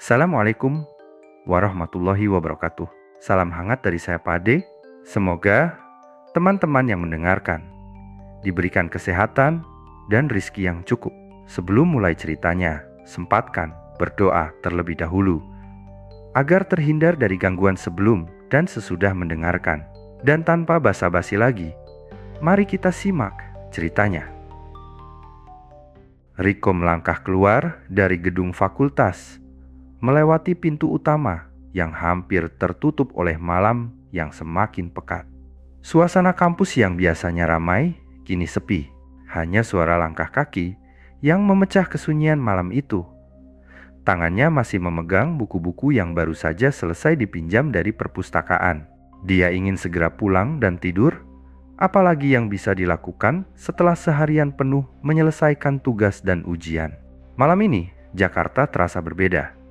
Assalamualaikum warahmatullahi wabarakatuh. Salam hangat dari saya Pade. Semoga teman-teman yang mendengarkan diberikan kesehatan dan rizki yang cukup. Sebelum mulai ceritanya, sempatkan berdoa terlebih dahulu agar terhindar dari gangguan sebelum dan sesudah mendengarkan. Dan tanpa basa-basi lagi, mari kita simak ceritanya. Riko melangkah keluar dari gedung fakultas, melewati pintu utama yang hampir tertutup oleh malam yang semakin pekat. Suasana kampus yang biasanya ramai kini sepi. Hanya suara langkah kaki yang memecah kesunyian malam itu. Tangannya masih memegang buku-buku yang baru saja selesai dipinjam dari perpustakaan. Dia ingin segera pulang dan tidur, apalagi yang bisa dilakukan setelah seharian penuh menyelesaikan tugas dan ujian. Malam ini, Jakarta terasa berbeda.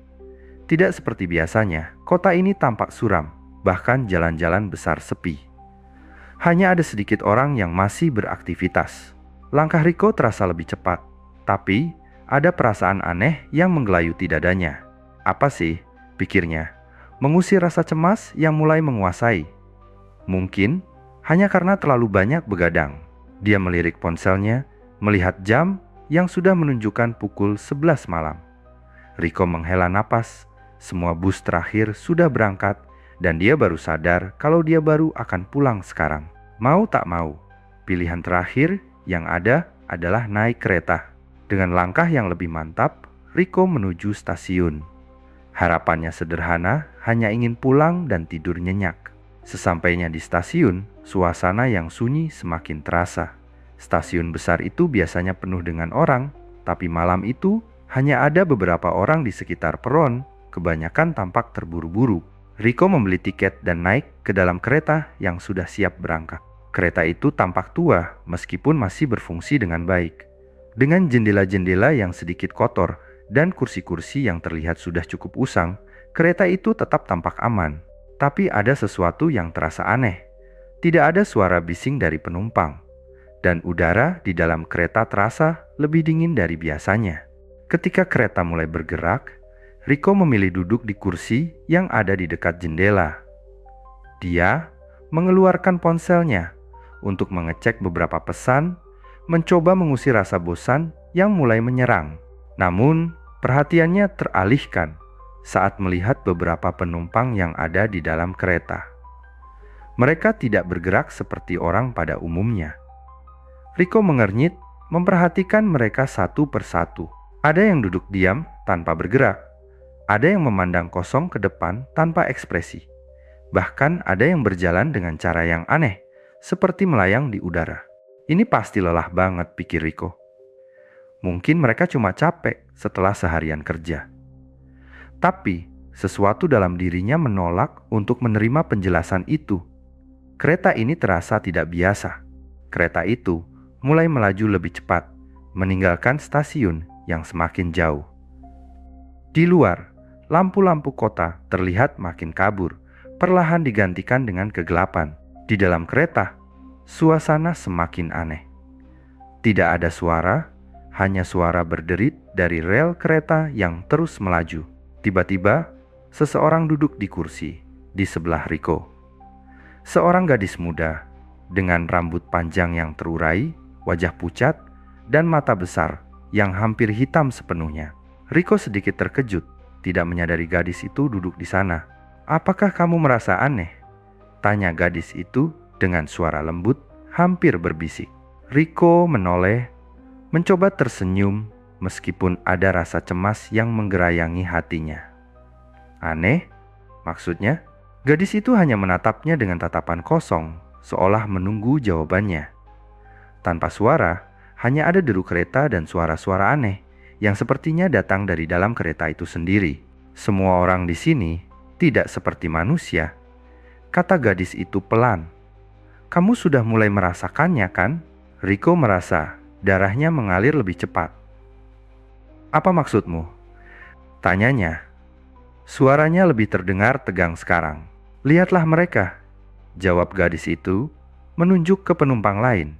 Tidak seperti biasanya, kota ini tampak suram, bahkan jalan-jalan besar sepi. Hanya ada sedikit orang yang masih beraktivitas. Langkah Riko terasa lebih cepat, tapi ada perasaan aneh yang menggelayuti dadanya. Apa sih? Pikirnya, mengusir rasa cemas yang mulai menguasai. Mungkin hanya karena terlalu banyak begadang. Dia melirik ponselnya, melihat jam yang sudah menunjukkan pukul 11 malam. Riko menghela napas. Semua bus terakhir sudah berangkat dan dia baru sadar kalau dia baru akan pulang sekarang. Mau tak mau, pilihan terakhir yang ada adalah naik kereta. Dengan langkah yang lebih mantap, Riko menuju stasiun. Harapannya sederhana, hanya ingin pulang dan tidur nyenyak. Sesampainya di stasiun, suasana yang sunyi semakin terasa. Stasiun besar itu biasanya penuh dengan orang, tapi malam itu hanya ada beberapa orang di sekitar peron. Kebanyakan tampak terburu-buru. Riko membeli tiket dan naik ke dalam kereta yang sudah siap berangkat. Kereta itu tampak tua meskipun masih berfungsi dengan baik. Dengan jendela-jendela yang sedikit kotor dan kursi-kursi yang terlihat sudah cukup usang, kereta itu tetap tampak aman. Tapi ada sesuatu yang terasa aneh. Tidak ada suara bising dari penumpang. Dan udara di dalam kereta terasa lebih dingin dari biasanya. Ketika kereta mulai bergerak, Riko memilih duduk di kursi yang ada di dekat jendela. Dia mengeluarkan ponselnya untuk mengecek beberapa pesan, mencoba mengusir rasa bosan yang mulai menyerang. Namun, perhatiannya teralihkan saat melihat beberapa penumpang yang ada di dalam kereta. Mereka tidak bergerak seperti orang pada umumnya. Riko mengernyit, memperhatikan mereka satu persatu. Ada yang duduk diam tanpa bergerak. Ada yang memandang kosong ke depan tanpa ekspresi. Bahkan ada yang berjalan dengan cara yang aneh, seperti melayang di udara. Ini pasti lelah banget, pikir Riko. Mungkin mereka cuma capek setelah seharian kerja. Tapi sesuatu dalam dirinya menolak untuk menerima penjelasan itu. Kereta ini terasa tidak biasa. Kereta itu mulai melaju lebih cepat, meninggalkan stasiun yang semakin jauh. Di luar, lampu-lampu kota terlihat makin kabur, perlahan digantikan dengan kegelapan. Di dalam kereta, suasana semakin aneh. Tidak ada suara, hanya suara berderit dari rel kereta yang terus melaju. Tiba-tiba, seseorang duduk di kursi di sebelah Riko. Seorang gadis muda dengan rambut panjang yang terurai, wajah pucat, dan mata besar yang hampir hitam sepenuhnya. Riko sedikit terkejut, tidak menyadari gadis itu duduk di sana. "Apakah kamu merasa aneh?" tanya gadis itu dengan suara lembut, hampir berbisik. Riko menoleh, mencoba tersenyum meskipun ada rasa cemas yang menggerayangi hatinya. "Aneh? Maksudnya?" Gadis itu hanya menatapnya dengan tatapan kosong, seolah menunggu jawabannya. Tanpa suara, hanya ada deru kereta dan suara-suara aneh yang sepertinya datang dari dalam kereta itu sendiri. "Semua orang di sini tidak seperti manusia," kata gadis itu pelan. "Kamu sudah mulai merasakannya, kan?" Riko merasa darahnya mengalir lebih cepat. "Apa maksudmu?" tanyanya. Suaranya lebih terdengar tegang sekarang. "Lihatlah mereka," jawab gadis itu, menunjuk ke penumpang lain.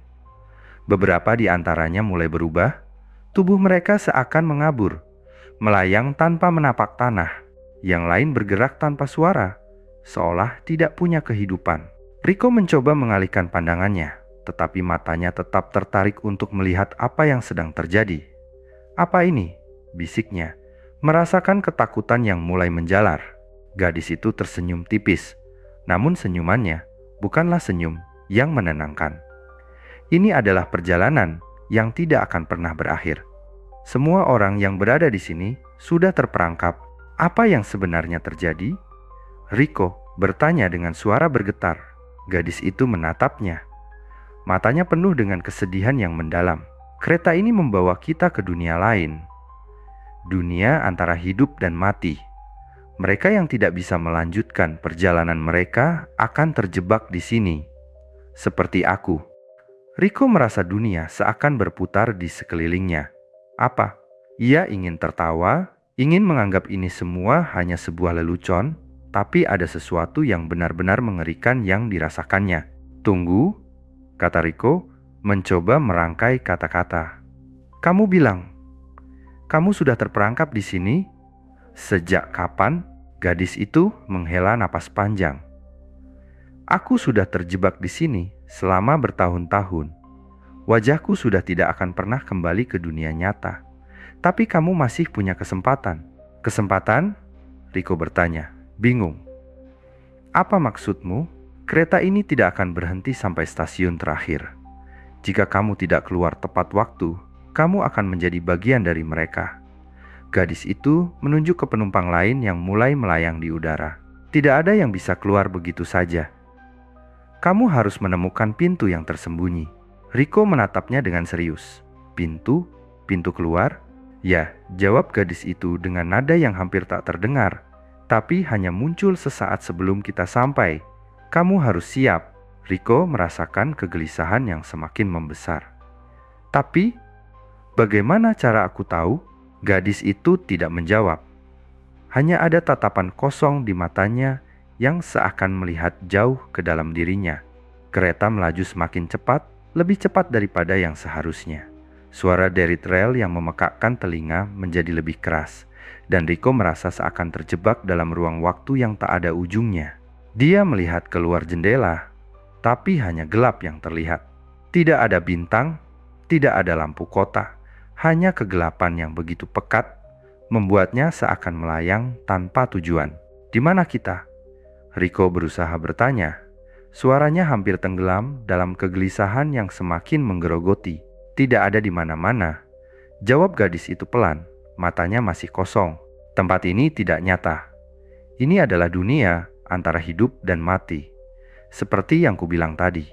Beberapa di antaranya mulai berubah. Tubuh mereka seakan mengabur, melayang tanpa menapak tanah. yang lain bergerak tanpa suara, seolah tidak punya kehidupan. Rico mencoba mengalihkan pandangannya, tetapi matanya tetap tertarik untuk melihat apa yang sedang terjadi. "Apa ini?" bisiknya, merasakan ketakutan yang mulai menjalar. Gadis itu tersenyum tipis, namun senyumannya bukanlah senyum yang menenangkan. Ini adalah perjalanan yang tidak akan pernah berakhir. Semua orang yang berada di sini sudah terperangkap. Apa yang sebenarnya terjadi? Rico bertanya dengan suara bergetar. Gadis itu menatapnya. Matanya penuh dengan kesedihan yang mendalam. Kereta ini membawa kita ke dunia lain. Dunia antara hidup dan mati. Mereka yang tidak bisa melanjutkan perjalanan mereka akan terjebak di sini. Seperti aku. Rico merasa dunia seakan berputar di sekelilingnya. Apa? Ia ingin tertawa, ingin menganggap ini semua hanya sebuah lelucon, tapi ada sesuatu yang benar-benar mengerikan yang dirasakannya. "Tunggu," kata Rico, mencoba merangkai kata-kata. "Kamu bilang, kamu sudah terperangkap di sini? Sejak kapan?" Gadis itu menghela napas panjang. "Aku sudah terjebak di sini selama bertahun-tahun. Wajahku sudah tidak akan pernah kembali ke dunia nyata. Tapi kamu masih punya kesempatan." "Kesempatan?" Rico bertanya, bingung. "Apa maksudmu? Kereta ini tidak akan berhenti sampai stasiun terakhir. Jika kamu tidak keluar tepat waktu, kamu akan menjadi bagian dari mereka." Gadis itu menunjuk ke penumpang lain yang mulai melayang di udara. "Tidak ada yang bisa keluar begitu saja. Kamu harus menemukan pintu yang tersembunyi." Rico menatapnya dengan serius. "Pintu? Pintu keluar?" "Ya," jawab gadis itu dengan nada yang hampir tak terdengar. "Tapi hanya muncul sesaat sebelum kita sampai. Kamu harus siap." Rico merasakan kegelisahan yang semakin membesar. "Tapi, bagaimana cara aku tahu?" Gadis itu tidak menjawab. Hanya ada tatapan kosong di matanya yang seakan melihat jauh ke dalam dirinya. Kereta melaju semakin cepat, lebih cepat daripada yang seharusnya. Suara dari rel yang memekakkan telinga menjadi lebih keras, dan Rico merasa seakan terjebak dalam ruang waktu yang tak ada ujungnya. Dia melihat keluar jendela, tapi hanya gelap yang terlihat. Tidak ada bintang, tidak ada lampu kota, hanya kegelapan yang begitu pekat, membuatnya seakan melayang tanpa tujuan. "Di mana kita?" Rico berusaha bertanya. Suaranya hampir tenggelam dalam kegelisahan yang semakin menggerogoti. "Tidak ada di mana-mana," jawab gadis itu pelan, matanya masih kosong. "Tempat ini tidak nyata. Ini adalah dunia antara hidup dan mati. Seperti yang kubilang tadi.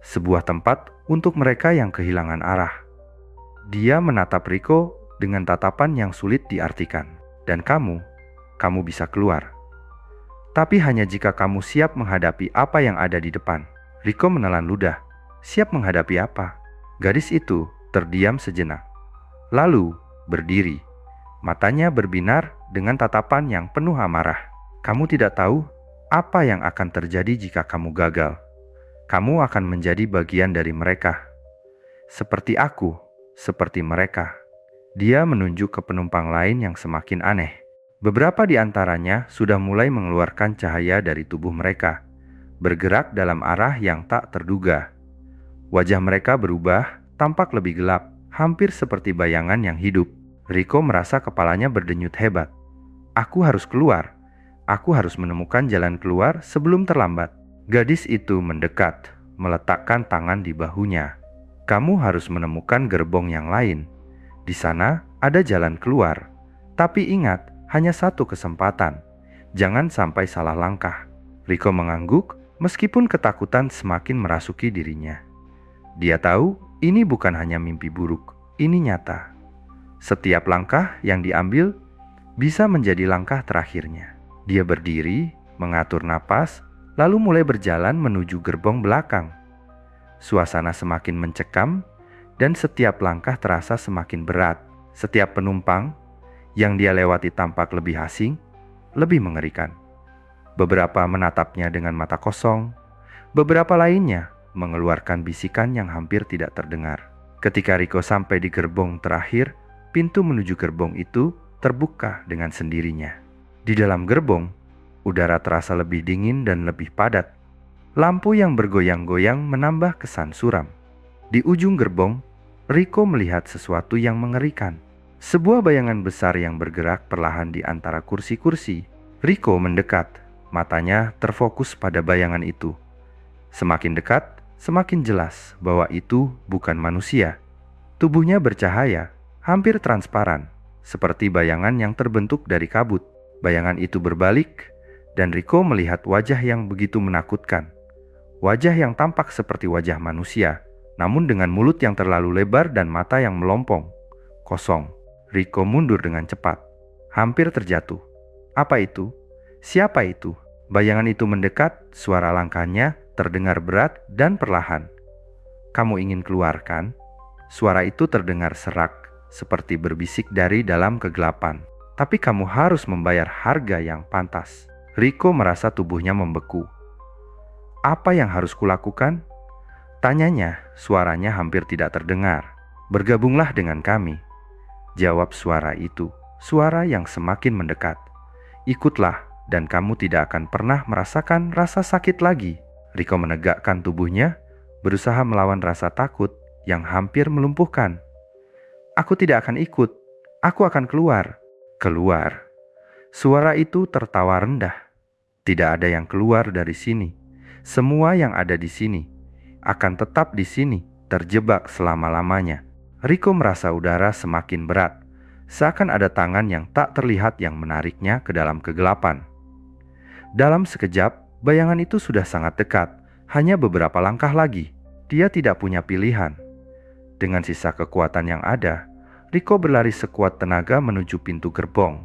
Sebuah tempat untuk mereka yang kehilangan arah." Dia menatap Rico dengan tatapan yang sulit diartikan. "Dan kamu bisa keluar. Tapi hanya jika kamu siap menghadapi apa yang ada di depan." Rico menelan ludah. "Siap menghadapi apa?" Gadis itu terdiam sejenak, lalu berdiri. Matanya berbinar dengan tatapan yang penuh amarah. "Kamu tidak tahu apa yang akan terjadi jika kamu gagal. Kamu akan menjadi bagian dari mereka. Seperti aku, seperti mereka." Dia menunjuk ke penumpang lain yang semakin aneh. Beberapa di antaranya sudah mulai mengeluarkan cahaya dari tubuh mereka, bergerak dalam arah yang tak terduga. Wajah mereka berubah, tampak lebih gelap, hampir seperti bayangan yang hidup. Rico merasa kepalanya berdenyut hebat. "Aku harus keluar. Aku harus menemukan jalan keluar sebelum terlambat." Gadis itu mendekat, meletakkan tangan di bahunya. "Kamu harus menemukan gerbong yang lain. Di sana ada jalan keluar. Tapi ingat, hanya satu kesempatan. Jangan sampai salah langkah." Rico mengangguk meskipun ketakutan semakin merasuki dirinya. Dia tahu ini bukan hanya mimpi buruk, ini nyata. Setiap langkah yang diambil bisa menjadi langkah terakhirnya. Dia berdiri, mengatur napas, lalu mulai berjalan menuju gerbong belakang. Suasana semakin mencekam dan setiap langkah terasa semakin berat. Setiap penumpang yang dia lewati tampak lebih asing, lebih mengerikan. Beberapa menatapnya dengan mata kosong, beberapa lainnya mengeluarkan bisikan yang hampir tidak terdengar. Ketika Rico sampai di gerbong terakhir, pintu menuju gerbong itu terbuka dengan sendirinya. Di dalam gerbong, udara terasa lebih dingin dan lebih padat. Lampu yang bergoyang-goyang menambah kesan suram. Di ujung gerbong, Rico melihat sesuatu yang mengerikan. Sebuah bayangan besar yang bergerak perlahan di antara kursi-kursi. Rico mendekat, matanya terfokus pada bayangan itu. Semakin dekat, semakin jelas bahwa itu bukan manusia. Tubuhnya bercahaya, hampir transparan, seperti bayangan yang terbentuk dari kabut. Bayangan itu berbalik, dan Rico melihat wajah yang begitu menakutkan. Wajah yang tampak seperti wajah manusia, namun dengan mulut yang terlalu lebar dan mata yang melompong. Kosong. Rico mundur dengan cepat, hampir terjatuh. Apa itu? Siapa itu? Bayangan itu mendekat, suara langkahnya terdengar berat dan perlahan. "Kamu ingin keluar, kan?" Suara itu terdengar serak, seperti berbisik dari dalam kegelapan. "Tapi kamu harus membayar harga yang pantas." Rico merasa tubuhnya membeku. "Apa yang harus kulakukan?" Tanyanya, suaranya hampir tidak terdengar. "Bergabunglah dengan kami," jawab suara itu, suara yang semakin mendekat. "Ikutlah, dan kamu tidak akan pernah merasakan rasa sakit lagi." Rico menegakkan tubuhnya, berusaha melawan rasa takut yang hampir melumpuhkan. "Aku tidak akan ikut, aku akan keluar." "Keluar?" Suara itu tertawa rendah. "Tidak ada yang keluar dari sini. Semua yang ada di sini akan tetap di sini, terjebak selama-lamanya." Rico merasa udara semakin berat, seakan ada tangan yang tak terlihat yang menariknya ke dalam kegelapan. Dalam sekejap, bayangan itu sudah sangat dekat, hanya beberapa langkah lagi. Dia tidak punya pilihan. Dengan sisa kekuatan yang ada, Rico berlari sekuat tenaga menuju pintu gerbong,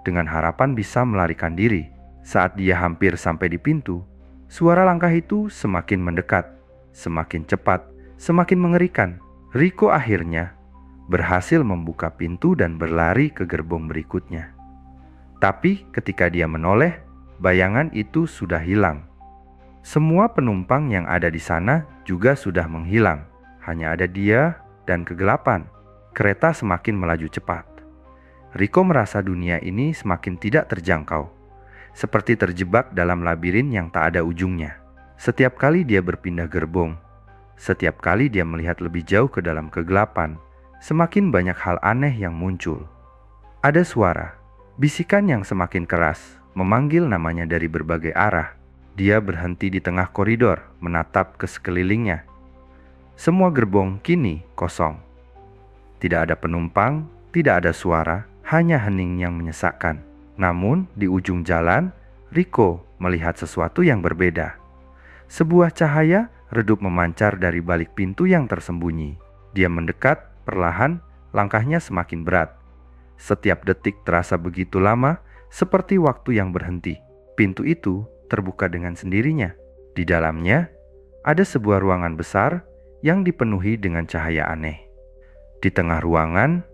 dengan harapan bisa melarikan diri. Saat dia hampir sampai di pintu, suara langkah itu semakin mendekat, semakin cepat, semakin mengerikan. Rico akhirnya berhasil membuka pintu dan berlari ke gerbong berikutnya. Tapi ketika dia menoleh, bayangan itu sudah hilang. Semua penumpang yang ada di sana juga sudah menghilang. Hanya ada dia dan kegelapan. Kereta semakin melaju cepat. Rico merasa dunia ini semakin tidak terjangkau, seperti terjebak dalam labirin yang tak ada ujungnya. Setiap kali dia berpindah gerbong, setiap kali dia melihat lebih jauh ke dalam kegelapan, semakin banyak hal aneh yang muncul. Ada suara, bisikan yang semakin keras, memanggil namanya dari berbagai arah. Dia berhenti di tengah koridor, menatap ke sekelilingnya. Semua gerbong kini kosong. Tidak ada penumpang, tidak ada suara, hanya hening yang menyesakkan. Namun di ujung jalan, Rico melihat sesuatu yang berbeda. Sebuah cahaya redup memancar dari balik pintu yang tersembunyi. Dia mendekat, perlahan, langkahnya semakin berat. Setiap detik terasa begitu lama, seperti waktu yang berhenti. Pintu itu terbuka dengan sendirinya. Di dalamnya, ada sebuah ruangan besar yang dipenuhi dengan cahaya aneh. Di tengah ruangan,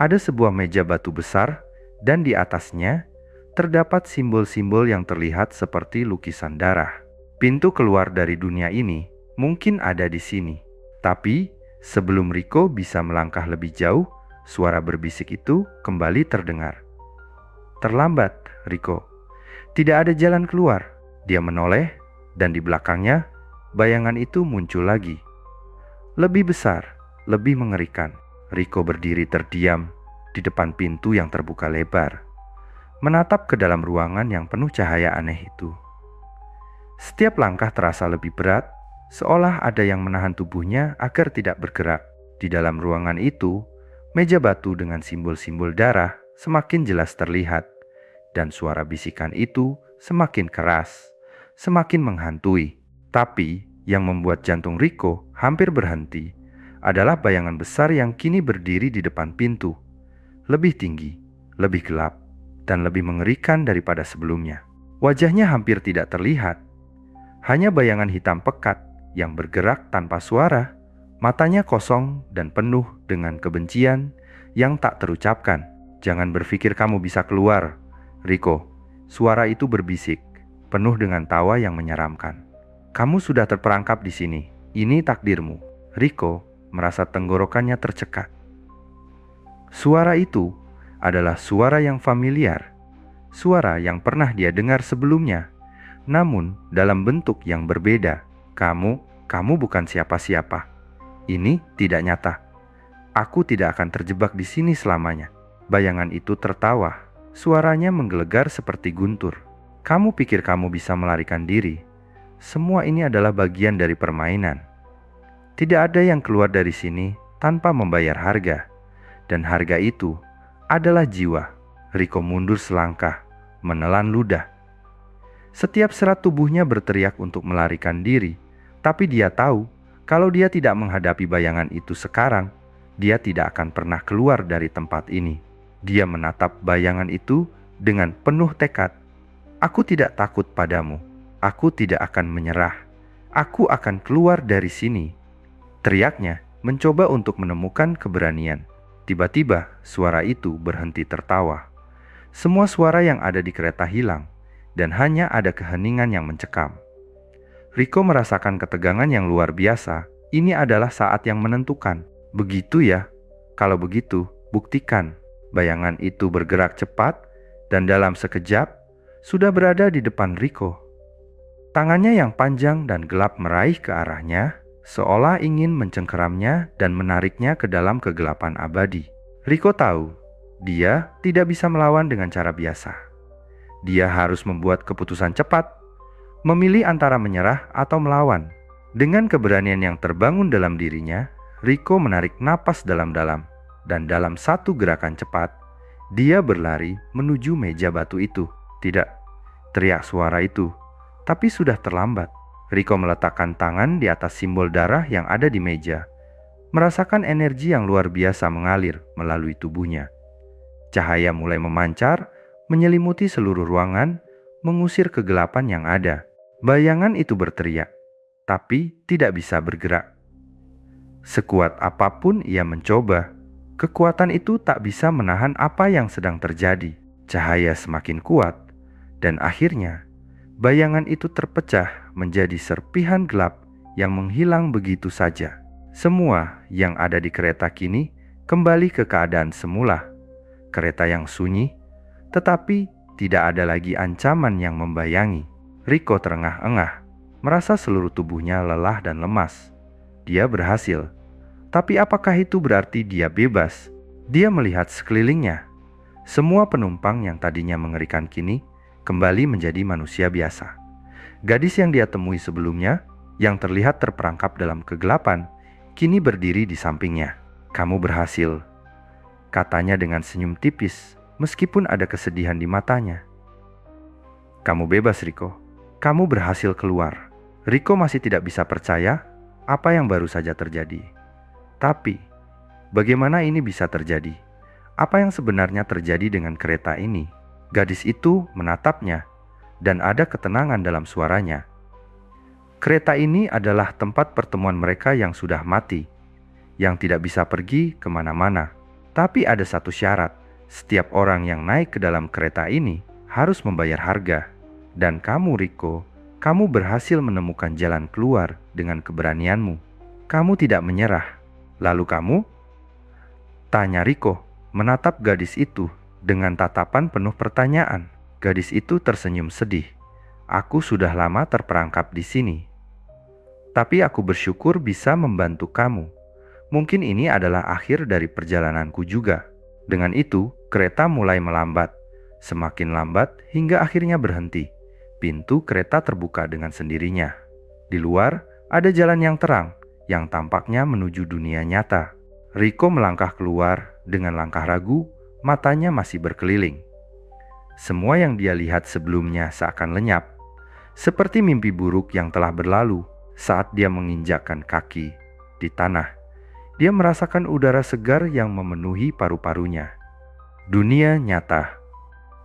ada sebuah meja batu besar, dan di atasnya terdapat simbol-simbol yang terlihat seperti lukisan darah. Pintu keluar dari dunia ini mungkin ada di sini. Tapi sebelum Rico bisa melangkah lebih jauh, suara berbisik itu kembali terdengar. "Terlambat, Rico. Tidak ada jalan keluar." Dia menoleh, dan di belakangnya bayangan itu muncul lagi. Lebih besar, lebih mengerikan. Rico berdiri terdiam di depan pintu yang terbuka lebar, menatap ke dalam ruangan yang penuh cahaya aneh itu. Setiap langkah terasa lebih berat, seolah ada yang menahan tubuhnya agar tidak bergerak. Di dalam ruangan itu, meja batu dengan simbol-simbol darah semakin jelas terlihat, dan suara bisikan itu semakin keras, semakin menghantui. Tapi yang membuat jantung Rico hampir berhenti adalah bayangan besar yang kini berdiri di depan pintu. Lebih tinggi, lebih gelap, dan lebih mengerikan daripada sebelumnya. Wajahnya hampir tidak terlihat, hanya bayangan hitam pekat yang bergerak tanpa suara. Matanya kosong dan penuh dengan kebencian yang tak terucapkan. "Jangan berpikir kamu bisa keluar, Rico." Suara itu berbisik, penuh dengan tawa yang menyeramkan. "Kamu sudah terperangkap di sini. Ini takdirmu." Rico merasa tenggorokannya tercekat. Suara itu adalah suara yang familiar. suara yang pernah dia dengar sebelumnya, namun dalam bentuk yang berbeda. Kamu bukan siapa-siapa. Ini tidak nyata. Aku tidak akan terjebak di sini selamanya. Bayangan itu tertawa. Suaranya menggelegar seperti guntur. Kamu pikir kamu bisa melarikan diri? Semua ini adalah bagian dari permainan. Tidak ada yang keluar dari sini tanpa membayar harga. Dan harga itu adalah jiwa. Rico mundur selangkah, menelan ludah. Setiap serat tubuhnya berteriak untuk melarikan diri. Tapi dia tahu, kalau dia tidak menghadapi bayangan itu sekarang, dia tidak akan pernah keluar dari tempat ini. Dia menatap bayangan itu dengan penuh tekad. Aku tidak takut padamu. Aku tidak akan menyerah. Aku akan keluar dari sini. Teriaknya mencoba untuk menemukan keberanian. Tiba-tiba suara itu berhenti tertawa. Semua suara yang ada di kereta hilang, dan hanya ada keheningan yang mencekam. Rico merasakan ketegangan yang luar biasa. Ini adalah saat yang menentukan. Begitu ya? Kalau begitu, buktikan. Bayangan itu bergerak cepat, dan dalam sekejap, sudah berada di depan Rico. Tangannya yang panjang dan gelap meraih ke arahnya, seolah ingin mencengkeramnya dan menariknya ke dalam kegelapan abadi. Rico tahu, dia tidak bisa melawan dengan cara biasa. Dia harus membuat keputusan cepat, memilih antara menyerah atau melawan. Dengan keberanian yang terbangun dalam dirinya, Rico menarik napas dalam-dalam, dan dalam satu gerakan cepat, dia berlari menuju meja batu itu. Tidak, teriak suara itu, tapi sudah terlambat. Rico meletakkan tangan di atas simbol darah yang ada di meja, merasakan energi yang luar biasa mengalir melalui tubuhnya. Cahaya mulai memancar, menyelimuti seluruh ruangan, mengusir kegelapan yang ada. Bayangan itu berteriak, tapi tidak bisa bergerak. Sekuat apapun ia mencoba, kekuatan itu tak bisa menahan apa yang sedang terjadi. Cahaya semakin kuat, dan akhirnya bayangan itu terpecah menjadi serpihan gelap yang menghilang begitu saja. Semua yang ada di kereta kini kembali ke keadaan semula. Kereta yang sunyi, tetapi tidak ada lagi ancaman yang membayangi. Rico terengah-engah, merasa seluruh tubuhnya lelah dan lemas. Dia berhasil, tapi apakah itu berarti dia bebas? Dia melihat sekelilingnya. Semua penumpang yang tadinya mengerikan kini kembali menjadi manusia biasa. Gadis yang dia temui sebelumnya, yang terlihat terperangkap dalam kegelapan, kini berdiri di sampingnya. "Kamu berhasil," katanya dengan senyum tipis, meskipun ada kesedihan di matanya. "Kamu bebas, Rico. Kamu berhasil keluar." Rico masih tidak bisa percaya apa yang baru saja terjadi. Tapi, bagaimana ini bisa terjadi? Apa yang sebenarnya terjadi dengan kereta ini? Gadis itu menatapnya, dan ada ketenangan dalam suaranya. Kereta ini adalah tempat pertemuan mereka yang sudah mati, yang tidak bisa pergi kemana-mana. Tapi ada satu syarat, setiap orang yang naik ke dalam kereta ini harus membayar harga. Dan kamu, Rico, kamu berhasil menemukan jalan keluar dengan keberanianmu. Kamu tidak menyerah. Lalu kamu? Tanya Rico, menatap gadis itu dengan tatapan penuh pertanyaan. Gadis itu tersenyum sedih. "Aku sudah lama terperangkap di sini. Tapi aku bersyukur bisa membantu kamu. Mungkin ini adalah akhir dari perjalananku juga." Dengan itu, kereta mulai melambat. Semakin lambat hingga akhirnya berhenti. Pintu kereta terbuka dengan sendirinya. Di luar, ada jalan yang terang, yang tampaknya menuju dunia nyata. Rico melangkah keluar dengan langkah ragu, matanya masih berkeliling. Semua yang dia lihat sebelumnya seakan lenyap, seperti mimpi buruk yang telah berlalu. Saat dia menginjakkan kaki di tanah, dia merasakan udara segar yang memenuhi paru-parunya. Dunia nyata.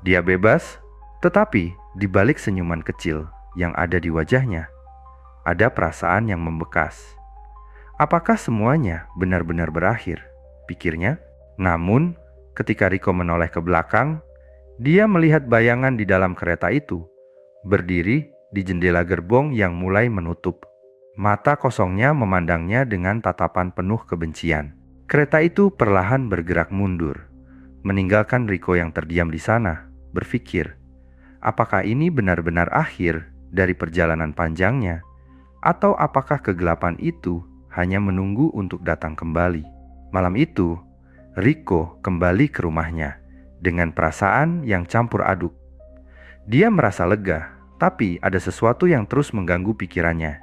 Dia bebas, tetapi di balik senyuman kecil yang ada di wajahnya, ada perasaan yang membekas. Apakah semuanya benar-benar berakhir? Pikirnya. Namun, ketika Rico menoleh ke belakang, dia melihat bayangan di dalam kereta itu, berdiri di jendela gerbong yang mulai menutup. Mata kosongnya memandangnya dengan tatapan penuh kebencian. Kereta itu perlahan bergerak mundur, meninggalkan Rico yang terdiam di sana, berpikir, Apakah ini benar-benar akhir dari perjalanan panjangnya? Atau apakah kegelapan itu hanya menunggu untuk datang kembali? Malam itu, Rico kembali ke rumahnya dengan perasaan yang campur aduk. Dia merasa lega, tapi ada sesuatu yang terus mengganggu pikirannya.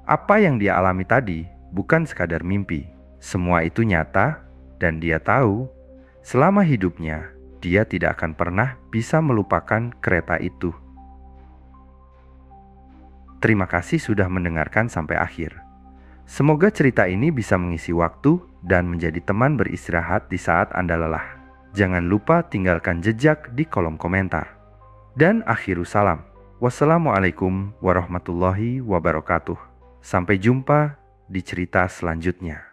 Apa yang dia alami tadi bukan sekadar mimpi. Semua itu nyata, dan dia tahu selama hidupnya dia tidak akan pernah bisa melupakan kereta itu. Terima kasih sudah mendengarkan sampai akhir. Semoga cerita ini bisa mengisi waktu dan menjadi teman beristirahat di saat Anda lelah. Jangan lupa tinggalkan jejak di kolom komentar. Dan akhiru salam. Wassalamualaikum warahmatullahi wabarakatuh. Sampai jumpa di cerita selanjutnya.